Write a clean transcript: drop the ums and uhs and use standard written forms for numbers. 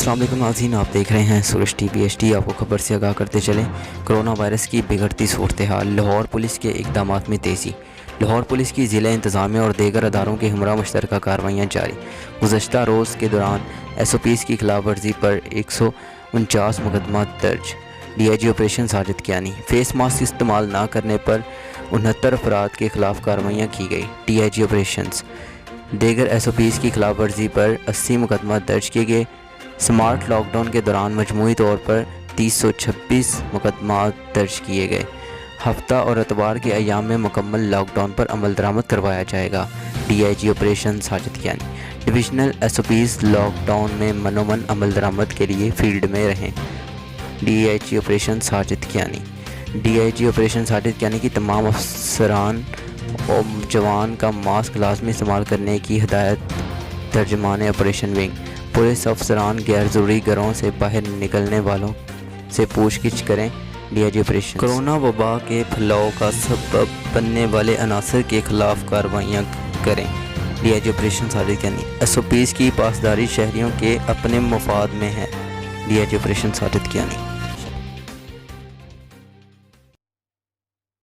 अस्सलाम वालेकुम नाज़रीन, आप देख रहे हैं सूरज टीवी HD। आपको खबर से आगाह करते चलें, कोरोना वायरस की बिगड़ती सूरत हाल। लाहौर पुलिस के इक़दामात में तेज़ी। लाहौर पुलिस की ज़िला इंतज़ामिया और दीगर अदारों के हमरा मुश्तरका कार्रवाइयाँ जारी। गुज़श्ता रोज़ के दौरान SOPs की खिलाफ वर्जी पर 149 मुकदमा दर्ज। DIG operation Sajid Kiyani. Face mask इस्तेमाल ना करने पर 69 अफराद के खिलाफ कार्रवाइयाँ की गई। DIG ऑपरेशंस दीगर SOPs की खिलाफ वर्जी पर 80 मुकदमा दर्ज किए गए। स्मार्ट लॉकडाउन के दौरान मजमूई तौर पर 326 मुकदमा दर्ज किए गए। हफ्ता और एतवार के अयाम में मुकम्मल लॉकडाउन पर अमल दरामद करवाया जाएगा। DIG operation Sajid Kiyani. Divisional SOPs lockdown में मनोमन अमल दरामद के लिए फील्ड में रहें। DIG operation Sajid Kiyani. DIG operation Sajid Kiyani की तमाम अफसरान और जवान का मास्क लाजमी इस्तेमाल करने की हिदायत। तर्जमान ऑपरेशन विंग। पुलिस अफसरान गैर ज़रूरी घरों से बाहर निकलने वालों से पूछगिछ करें। DIG operation. कोरोना वबा के फैलाव का सबब बनने वाले अनासर के खिलाफ कार्रवाइयाँ करें। DIG operation Sajid Kiyani. SOPs की पासदारी शहरियों के अपने मफाद में है। DIG operation Sajid Kiani.